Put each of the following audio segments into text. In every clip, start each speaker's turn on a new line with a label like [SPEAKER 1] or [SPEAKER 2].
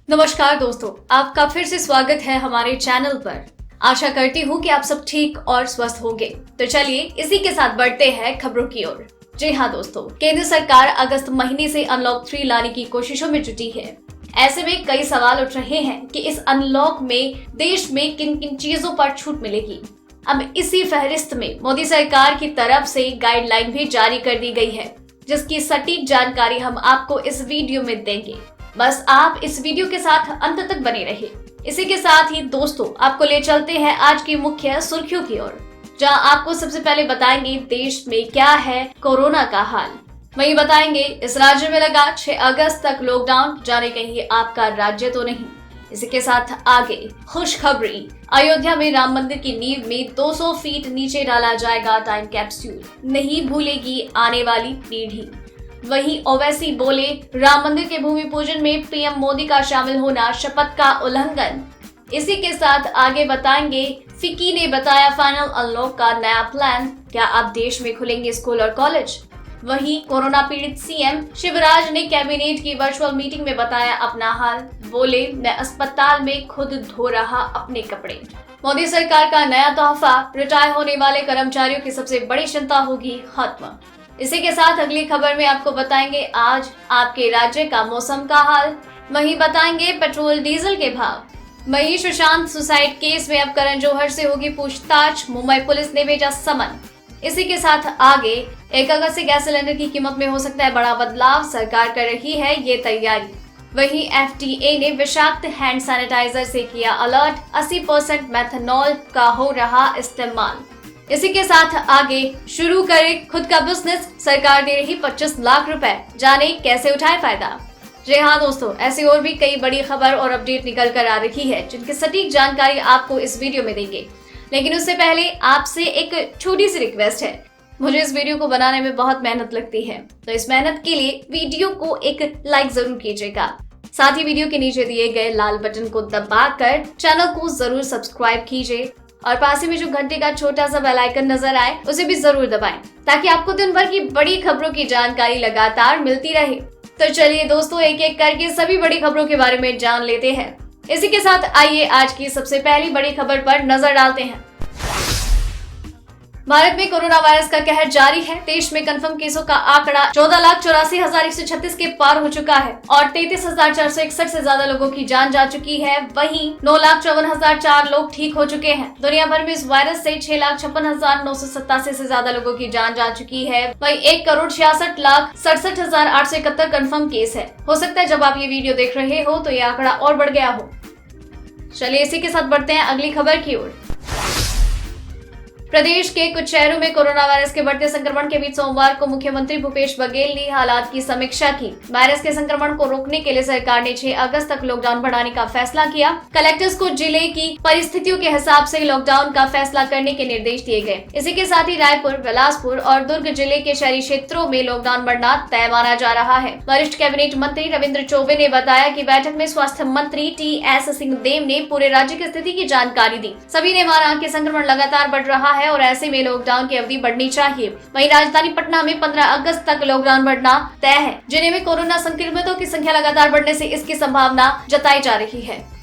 [SPEAKER 1] नमस्कार दोस्तों, आपका फिर से स्वागत है हमारे चैनल पर। आशा करती हूँ कि आप सब ठीक और स्वस्थ होंगे। तो चलिए इसी के साथ बढ़ते हैं खबरों की ओर। जी हाँ दोस्तों, केंद्र सरकार अगस्त महीने से अनलॉक 3 लाने की कोशिशों में जुटी है। ऐसे में कई सवाल उठ रहे हैं कि इस अनलॉक में देश में किन किन चीजों पर छूट मिलेगी। अब इसी फहरिस्त में मोदी सरकार की तरफ से गाइडलाइन भी जारी कर दी गई है, जिसकी सटीक जानकारी हम आपको इस वीडियो में देंगे। बस आप इस वीडियो के साथ अंत तक बने रहिए। इसी के साथ ही दोस्तों, आपको ले चलते हैं आज की मुख्य सुर्खियों की ओर, जहां आपको सबसे पहले बताएंगे देश में क्या है कोरोना का हाल। वहीं बताएंगे इस राज्य में लगा 6 अगस्त तक लॉकडाउन, जाने कहीं आपका राज्य तो नहीं। इसी के साथ आगे खुशखबरी, अयोध्या में राम मंदिर की नींव में 200 फीट नीचे डाला जाएगा टाइम कैप्सूल, नहीं भूलेगी आने वाली पीढ़ी। वहीं ओवैसी बोले, राम मंदिर के भूमि पूजन में पीएम मोदी का शामिल होना शपथ का उल्लंघन। इसी के साथ आगे बताएंगे फिक्की ने बताया फाइनल अनलॉक का नया प्लान, क्या अब देश में खुलेंगे स्कूल और कॉलेज। वहीं कोरोना पीड़ित सीएम शिवराज ने कैबिनेट की वर्चुअल मीटिंग में बताया अपना हाल, बोले मैं अस्पताल में खुद धो रहा अपने कपड़े। मोदी सरकार का नया तोहफा, रिटायर होने वाले कर्मचारियों की सबसे बड़ी चिंता होगी खत्म। इसी के साथ अगली खबर में आपको बताएंगे आज आपके राज्य का मौसम का हाल। वहीं बताएंगे पेट्रोल डीजल के भाव। वहीं सुशांत सुसाइड केस में अब करण जौहर से होगी पूछताछ, मुंबई पुलिस ने भेजा समन। इसी के साथ आगे 1 अगस्त से गैस सिलेंडर की कीमत में हो सकता है बड़ा बदलाव, सरकार कर रही है ये तैयारी। वहीं एफडीए ने विषाक्त हैंड सैनिटाइजर से किया अलर्ट, 80% मेथनॉल का हो रहा इस्तेमाल। इसी के साथ आगे शुरू करें खुद का बिजनेस, सरकार दे रही 25 लाख रुपए, जाने कैसे उठाए फायदा। जी हाँ दोस्तों, ऐसी और भी कई बड़ी खबर और अपडेट निकल कर आ रही है, जिनकी सटीक जानकारी आपको इस वीडियो में देंगे। लेकिन उससे पहले आपसे एक छोटी सी रिक्वेस्ट है। मुझे इस वीडियो को बनाने में बहुत मेहनत लगती है, तो इस मेहनत के लिए वीडियो को एक लाइक जरूर कीजिएगा। साथ ही वीडियो के नीचे दिए गए लाल बटन को दबाकर चैनल को जरूर सब्सक्राइब कीजिए और पास ही में जो घंटे का छोटा सा बेल आइकन नजर आए उसे भी जरूर दबाएं, ताकि आपको दिन भर की बड़ी खबरों की जानकारी लगातार मिलती रहे। तो चलिए दोस्तों, एक एक करके सभी बड़ी खबरों के बारे में जान लेते हैं। इसी के साथ आइए आज की सबसे पहली बड़ी खबर पर नजर डालते हैं। भारत में कोरोना वायरस का कहर जारी है। देश में कंफर्म केसों का आंकड़ा 14,84,136 के पार हो चुका है और 33,461 से ज्यादा लोगों की जान जा चुकी है। वहीं 9,54,004 लोग ठीक हो चुके हैं। दुनिया भर में इस वायरस से 6,56,987 से ज्यादा लोगों की जान जा चुकी है। वहीं 1,66,67,871 कंफर्म केस है। हो सकता है जब आप ये वीडियो देख रहे हो तो ये आंकड़ा और बढ़ गया हो। चलिए इसी के साथ बढ़ते हैं अगली खबर की ओर। प्रदेश के कुछ शहरों में कोरोना वायरस के बढ़ते संक्रमण के बीच सोमवार को मुख्यमंत्री भूपेश बघेल ने हालात की समीक्षा की। वायरस के संक्रमण को रोकने के लिए सरकार ने 6 अगस्त तक लॉकडाउन बढ़ाने का फैसला किया। कलेक्टर्स को जिले की परिस्थितियों के हिसाब से लॉकडाउन का फैसला करने के निर्देश दिए गए। इसी के साथ ही रायपुर, बिलासपुर और दुर्ग जिले के शहरी क्षेत्रों में लॉकडाउन बढ़ना तय माना जा रहा है। वरिष्ठ कैबिनेट मंत्री रविंद्र चौबे ने बताया कि बैठक में स्वास्थ्य मंत्री टी.एस. सिंहदेव ने पूरे राज्य की स्थिति की जानकारी दी। सभी ने माना कि संक्रमण लगातार बढ़ रहा है और ऐसे में लॉकडाउन की अवधि बढ़नी चाहिए। वहीं राजधानी पटना में 15 अगस्त तक लॉकडाउन बढ़ना तय है। जिले में कोरोना संक्रमितों की संख्या लगातार बढ़ने से इसकी संभावना जताई जा रही है।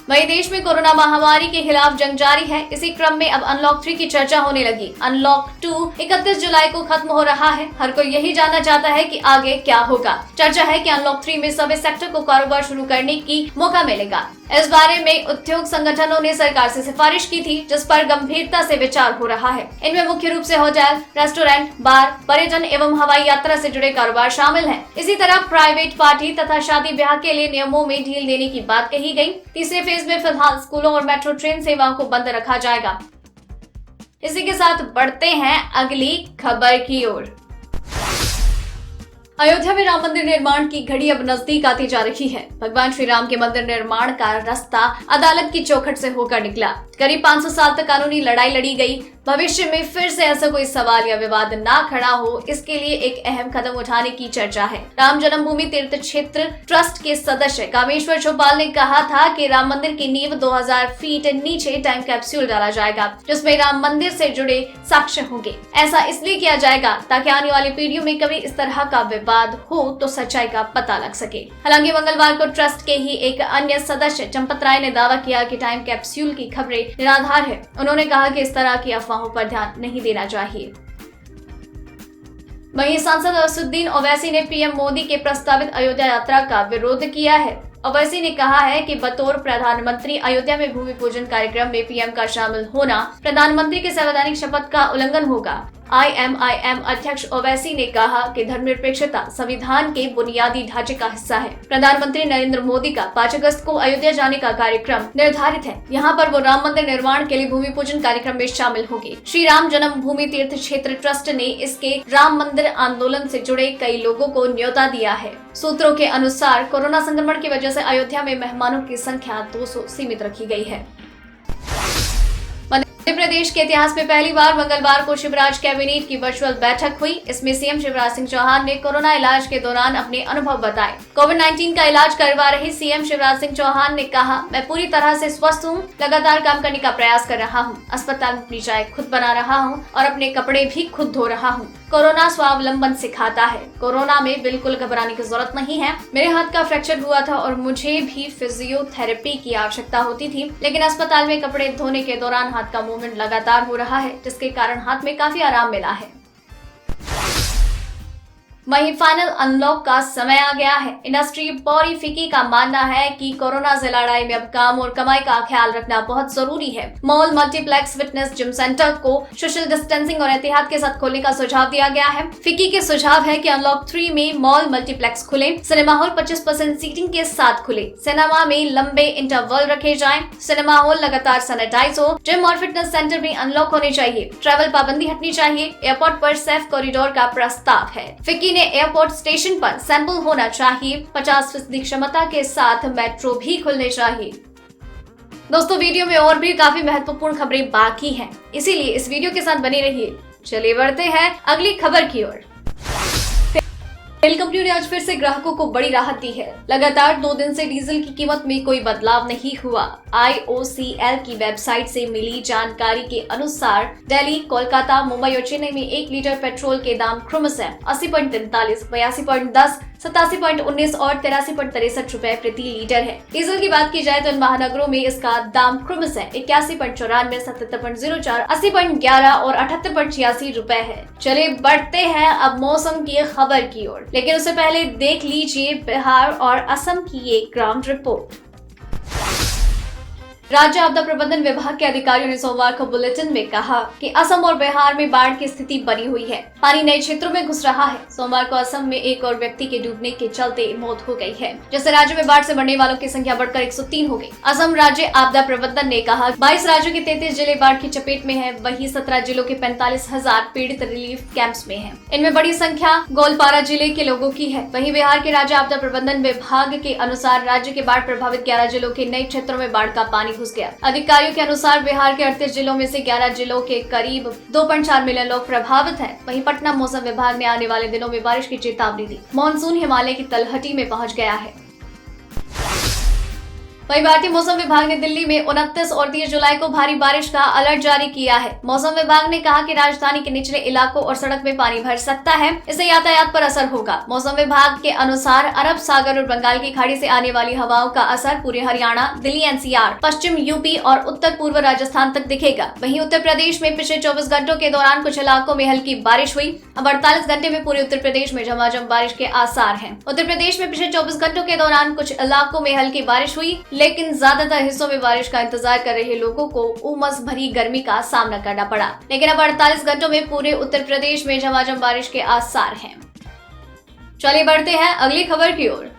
[SPEAKER 1] वहीं देश में कोरोना महामारी के खिलाफ जंग जारी है। इसी क्रम में अब अनलॉक 3 की चर्चा होने लगी। अनलॉक 2 31 जुलाई को खत्म हो रहा है। हर कोई यही जानना चाहता है कि आगे क्या होगा। चर्चा है कि अनलॉक 3 में सभी सेक्टर को कारोबार शुरू करने की मौका मिलेगा। इस बारे में उद्योग संगठनों ने सरकार से सिफारिश की थी, जिस पर गंभीरता से विचार हो रहा है। इनमें मुख्य रूप से होटल, रेस्टोरेंट, बार, पर्यटन एवं हवाई यात्रा से जुड़े कारोबार शामिल हैं। इसी तरह प्राइवेट पार्टी तथा शादी ब्याह के लिए नियमों में ढील देने की बात कही गई। तीसरे फेज में फिलहाल स्कूलों और मेट्रो ट्रेन सेवाओं को बंद रखा जाएगा। इसी के साथ बढ़ते हैं अगली खबर की ओर। अयोध्या में राम मंदिर निर्माण की घड़ी अब नजदीक आती जा रही है। भगवान श्री राम के मंदिर निर्माण का रास्ता अदालत की चौखट से होकर निकला। करीब 500 साल तक कानूनी लड़ाई लड़ी गई। भविष्य में फिर से ऐसा कोई सवाल या विवाद ना खड़ा हो, इसके लिए एक अहम कदम उठाने की चर्चा है। राम जन्मभूमि तीर्थ क्षेत्र ट्रस्ट के सदस्य कामेश्वर चौपाल ने कहा था कि राम मंदिर की नींव 2000 फीट नीचे टाइम कैप्सूल डाला जाएगा, जिसमें राम मंदिर से जुड़े साक्ष्य होंगे। ऐसा इसलिए किया जाएगा ताकि आने वाली पीढ़ियों में कभी इस तरह का विवाद बाद हो तो सच्चाई का पता लग सके। हालांकि मंगलवार को ट्रस्ट के ही एक अन्य सदस्य चंपत राय ने दावा किया कि टाइम कैप्सूल की खबरें निराधार है। उन्होंने कहा कि इस तरह की अफवाहों पर ध्यान नहीं देना चाहिए। वहीं सांसद असदुद्दीन ओवैसी ने पीएम मोदी के प्रस्तावित अयोध्या यात्रा का विरोध किया है। ओवैसी ने कहा है कि बतौर प्रधानमंत्री अयोध्या में भूमि पूजन कार्यक्रम में पीएम का शामिल होना प्रधानमंत्री के संवैधानिक शपथ का उल्लंघन होगा। IMIM अध्यक्ष ओवैसी ने कहा कि धर्मनिरपेक्षता संविधान के बुनियादी ढांचे का हिस्सा है। प्रधानमंत्री नरेंद्र मोदी का 5 अगस्त को अयोध्या जाने का कार्यक्रम निर्धारित है। यहाँ पर वो राम मंदिर निर्माण के लिए भूमि पूजन कार्यक्रम में शामिल होंगे। श्री राम जन्मभूमि तीर्थ क्षेत्र ट्रस्ट ने इसके राम मंदिर आंदोलन से जुड़े कई लोगों को न्योता दिया है। सूत्रों के अनुसार कोरोना संक्रमण की वजह से अयोध्या में मेहमानों की संख्या 200 सीमित रखी गई है। मध्य प्रदेश के इतिहास में पहली बार मंगलवार को शिवराज कैबिनेट की वर्चुअल बैठक हुई। इसमें सीएम शिवराज सिंह चौहान ने कोरोना इलाज के दौरान अपने अनुभव बताए। कोविड-19 का इलाज करवा रहे सीएम शिवराज सिंह चौहान ने कहा, मैं पूरी तरह से स्वस्थ हूँ, लगातार काम करने का प्रयास कर रहा हूँ, अस्पताल में अपनी चाय खुद बना रहा हूँ और अपने कपड़े भी खुद धो रहा हूँ। कोरोना स्वावलंबन सिखाता है। कोरोना में बिल्कुल घबराने की जरूरत नहीं है। मेरे हाथ का फ्रैक्चर हुआ था और मुझे भी फिजियोथेरेपी की आवश्यकता होती थी, लेकिन अस्पताल में कपड़े धोने के दौरान हाथ का मूवमेंट लगातार हो रहा है, जिसके कारण हाथ में काफी आराम मिला है। वहीं फाइनल अनलॉक का समय आ गया है। इंडस्ट्री बॉडी फिक्की का मानना है कि कोरोना से लड़ाई में अब काम और कमाई का ख्याल रखना बहुत जरूरी है। Mall, multiplex, fitness, gym centre को सोशल डिस्टेंसिंग और एहतियात के साथ खोलने का सुझाव दिया गया है। फिक्की के सुझाव है कि अनलॉक 3 में मॉल, मल्टीप्लेक्स खुले, सिनेमा हॉल 25% सीटिंग के साथ खुले, सिनेमा में लंबे इंटरवल रखे जाएं, सिनेमा हॉल लगातार सैनिटाइज हो, जिम और फिटनेस सेंटर भी अनलॉक होने चाहिए, ट्रैवल पाबंदी हटनी चाहिए। एयरपोर्ट पर सेफ कॉरिडोर का प्रस्ताव है। फिक्की ने एयरपोर्ट स्टेशन पर सैंपल होना चाहिए, 50% क्षमता के साथ मेट्रो भी खुलने चाहिए। दोस्तों, वीडियो में और भी काफी महत्वपूर्ण खबरें बाकी हैं, इसीलिए इस वीडियो के साथ बने रहिए। चलिए बढ़ते हैं अगली खबर की ओर। तेल कंपनी ने आज फिर से ग्राहकों को बड़ी राहत दी है। लगातार 2 दिन से डीजल की कीमत में कोई बदलाव नहीं हुआ। IOCL की वेबसाइट से मिली जानकारी के अनुसार दिल्ली, कोलकाता, मुंबई और चेन्नई में 1 लीटर पेट्रोल के दाम क्रमशः 80.43, 82.10, 87.19 और 83.63 रुपए प्रति लीटर है। डीजल की बात की जाए तो इन महानगरों में इसका दाम क्रमशः 81.94, 77.04, 80.11 और 78.86 रुपए है। चलिए बढ़ते हैं अब मौसम की खबर की ओर, लेकिन उससे पहले देख लीजिए बिहार और असम की एक ग्राउंड रिपोर्ट। राज्य आपदा प्रबंधन विभाग के अधिकारियों ने सोमवार को बुलेटिन में कहा कि असम और बिहार में बाढ़ की स्थिति बनी हुई है। पानी नए क्षेत्रों में घुस रहा है। सोमवार को असम में एक और व्यक्ति के डूबने के चलते मौत हो गई है, जिससे राज्य में बाढ़ से मरने वालों की संख्या बढ़कर 103 हो गई। असम राज्य आपदा प्रबंधन ने कहा 22 राज्यों के 33 जिले बाढ़ की चपेट में है। वहीं 17 जिलों के 45,000 पीड़ित रिलीफ कैंप्स में हैं। इनमें बड़ी संख्या गोलपारा जिले के लोगों की है। वहीं बिहार के राज्य आपदा प्रबंधन विभाग के अनुसार राज्य के बाढ़ प्रभावित 11 जिलों के नए क्षेत्रों में बाढ़ का पानी घुस गया। अधिकारियों के अनुसार बिहार के 38 जिलों में से 11 जिलों के करीब 2.4 मिलियन लोग प्रभावित हैं। वहीं पटना मौसम विभाग ने आने वाले दिनों में बारिश की चेतावनी दी। मॉनसून हिमालय की तलहटी में पहुंच गया है। वहीं भारतीय मौसम विभाग ने दिल्ली में 29 और 30 जुलाई को भारी बारिश का अलर्ट जारी किया है। मौसम विभाग ने कहा कि राजधानी के निचले इलाकों और सड़क में पानी भर सकता है, इससे यातायात पर असर होगा। मौसम विभाग के अनुसार अरब सागर और बंगाल की खाड़ी से आने वाली हवाओं का असर पूरे हरियाणा, दिल्ली NCR, पश्चिम यूपी और उत्तर पूर्व राजस्थान तक दिखेगा। वहीं उत्तर प्रदेश में पिछले 24 घंटों के दौरान कुछ इलाकों में हल्की बारिश हुई। अब 48 घंटे में पूरे उत्तर प्रदेश में झमाझम बारिश के आसार हैं। उत्तर प्रदेश में पिछले 24 घंटों के दौरान कुछ इलाकों में हल्की बारिश हुई, लेकिन ज्यादातर हिस्सों में बारिश का इंतजार कर रहे लोगों को उमस भरी गर्मी का सामना करना पड़ा। लेकिन अब 48 घंटों में पूरे उत्तर प्रदेश में झमाझम बारिश के आसार हैं। चलिए बढ़ते हैं अगली खबर की ओर।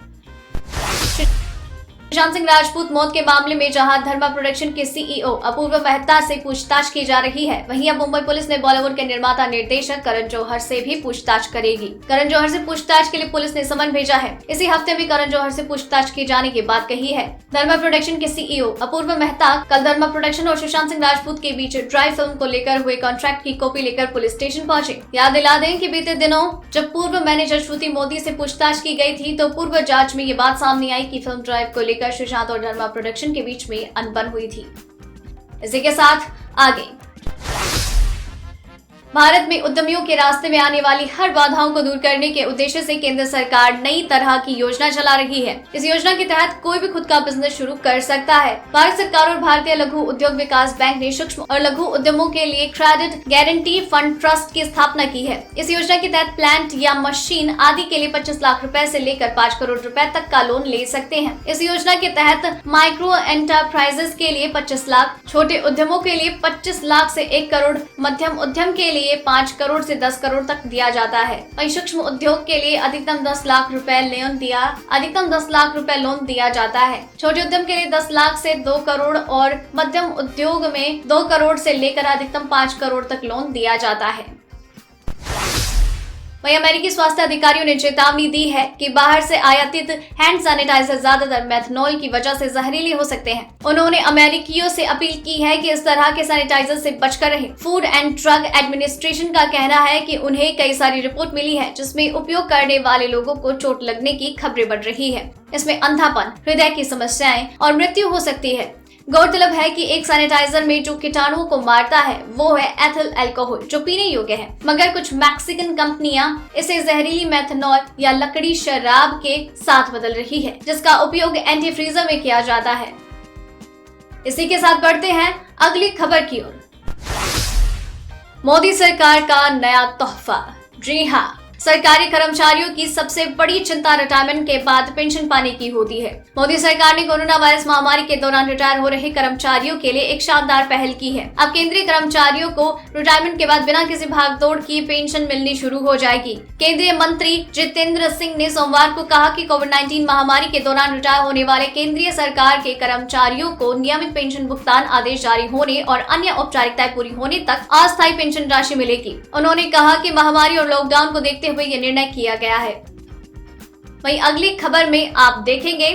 [SPEAKER 1] सुशांत सिंह राजपूत मौत के मामले में जहां धर्मा प्रोडक्शन के CEO अपूर्व मेहता से पूछताछ की जा रही है, वहीं अब मुंबई पुलिस ने बॉलीवुड के निर्माता निर्देशक करण जौहर से भी पूछताछ करेगी। करण जौहर से पूछताछ के लिए पुलिस ने समन भेजा है। इसी हफ्ते भी करण जौहर से पूछताछ किए जाने की बात कही है। धर्मा प्रोडक्शन के CEO अपूर्व मेहता कल धर्मा प्रोडक्शन और सुशांत सिंह राजपूत के बीच ड्राई फिल्म को लेकर हुए कॉन्ट्रैक्ट की कॉपी लेकर पुलिस स्टेशन पहुंचे। याद दिला दें कि बीते दिनों जब पूर्व मैनेजर श्रुति मोदी से पूछताछ की गई थी, तो पूर्व जांच में ये बात सामने आई कि फिल्म ड्राइव को लेकर सुशांत और धर्मा प्रोडक्शन के बीच में अनबन हुई थी। इसी के साथ आगे भारत में उद्यमियों के रास्ते में आने वाली हर बाधाओं को दूर करने के उद्देश्य से केंद्र सरकार नई तरह की योजना चला रही है। इस योजना के तहत कोई भी खुद का बिजनेस शुरू कर सकता है। भारत सरकार और भारतीय लघु उद्योग विकास बैंक ने सूक्ष्म और लघु उद्यमों के लिए क्रेडिट गारंटी फंड ट्रस्ट की स्थापना की है। इस योजना के तहत प्लांट या मशीन आदि के लिए 25 लाख रुपए से लेकर 5 करोड़ रुपए तक का लोन ले सकते हैं। इस योजना के तहत माइक्रो एंटरप्राइजेस के लिए 25 लाख, छोटे उद्यमों के लिए 25 लाख से 1 करोड़, मध्यम उद्यम के लिए 5 करोड़ से 10 करोड़ तक दिया जाता है। वहीं सूक्ष्म उद्योग के लिए अधिकतम 10 लाख रुपए लोन दिया जाता है। छोटे उद्यम के लिए 10 लाख से 2 करोड़ और मध्यम उद्योग में 2 करोड़ से लेकर अधिकतम 5 करोड़ तक लोन दिया जाता है। वहीं अमेरिकी स्वास्थ्य अधिकारियों ने चेतावनी दी है कि बाहर से आयातित हैंड सैनिटाइजर ज्यादातर मेथनॉल की वजह से जहरीले हो सकते हैं। उन्होंने अमेरिकियों से अपील की है कि इस तरह के सैनिटाइजर से बचकर रहें। फूड एंड ड्रग एडमिनिस्ट्रेशन का कहना है कि उन्हें कई सारी रिपोर्ट मिली है जिसमें उपयोग करने वाले लोगों को चोट लगने की खबरें बढ़ रही है। इसमें अंधापन, हृदय की समस्याएं और मृत्यु हो सकती है। गौरतलब है कि एक सैनिटाइजर में जो कीटाणुओं को मारता है वो है एथिल अल्कोहल, जो पीने योग्य है, मगर कुछ मैक्सिकन कंपनियां इसे जहरीली मेथनॉल या लकड़ी शराब के साथ बदल रही है, जिसका उपयोग एंटी फ्रीजर में किया जाता है। इसी के साथ बढ़ते हैं अगली खबर की ओर। मोदी सरकार का नया तोहफा। जी हाँ, सरकारी कर्मचारियों की सबसे बड़ी चिंता रिटायरमेंट के बाद पेंशन पाने की होती है। मोदी सरकार ने कोरोना वायरस महामारी के दौरान रिटायर हो रहे कर्मचारियों के लिए एक शानदार पहल की है। अब केंद्रीय कर्मचारियों को रिटायरमेंट के बाद बिना किसी भागदौड़ की पेंशन मिलनी शुरू हो जाएगी। केंद्रीय मंत्री जितेंद्र सिंह ने सोमवार को कहा कि कोविड-19 महामारी के दौरान रिटायर होने वाले केंद्रीय सरकार के कर्मचारियों को नियमित पेंशन भुगतान आदेश जारी होने और अन्य औपचारिकताएं पूरी होने तक अस्थायी पेंशन राशि मिलेगी। उन्होंने कहा कि महामारी और लॉकडाउन को देखते हुए यह निर्णय किया गया है। वहीं अगली खबर में आप देखेंगे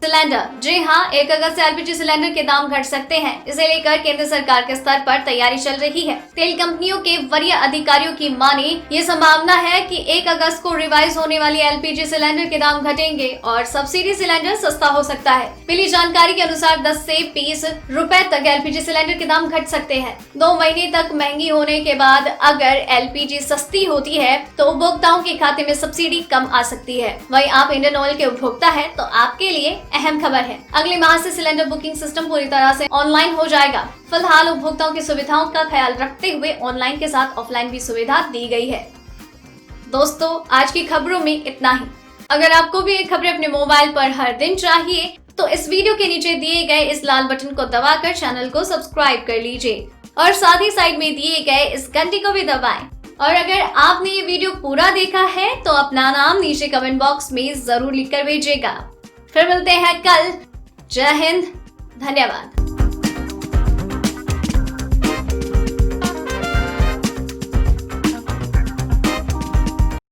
[SPEAKER 1] सिलेंडर। जी हाँ, 1 अगस्त से एलपीजी सिलेंडर के दाम घट सकते हैं। इसे लेकर केंद्र सरकार के स्तर पर तैयारी चल रही है। तेल कंपनियों के वरीय अधिकारियों की माने ये संभावना है कि 1 अगस्त को रिवाइज होने वाली एलपीजी सिलेंडर के दाम घटेंगे और सब्सिडी सिलेंडर सस्ता हो सकता है। मिली जानकारी के अनुसार 10 से 20 रुपए तक एलपीजी सिलेंडर के दाम घट सकते हैं। 2 महीने तक महंगी होने के बाद अगर एलपीजी सस्ती होती है तो उपभोक्ताओं के खाते में सब्सिडी कम आ सकती है। वहीं आप इंडियन ऑयल के उपभोक्ता है तो आपके लिए अहम खबर है, अगले माह से सिलेंडर बुकिंग सिस्टम पूरी तरह से ऑनलाइन हो जाएगा। फिलहाल उपभोक्ताओं की सुविधाओं का ख्याल रखते हुए ऑनलाइन के साथ ऑफलाइन भी सुविधा दी गई है। दोस्तों, आज की खबरों में इतना ही। अगर आपको भी ये खबरें अपने मोबाइल पर हर दिन चाहिए तो इस वीडियो के नीचे दिए गए इस लाल बटन को दबाकर चैनल को सब्सक्राइब कर लीजिए और साथ ही साइड में दिए गए इस घंटी को भी दबाएं। और अगर आपने ये वीडियो पूरा देखा है तो अपना नाम नीचे कमेंट बॉक्स में जरूर लिखकर भेजिएगा। फिर मिलते हैं कल। जय हिंद, धन्यवाद।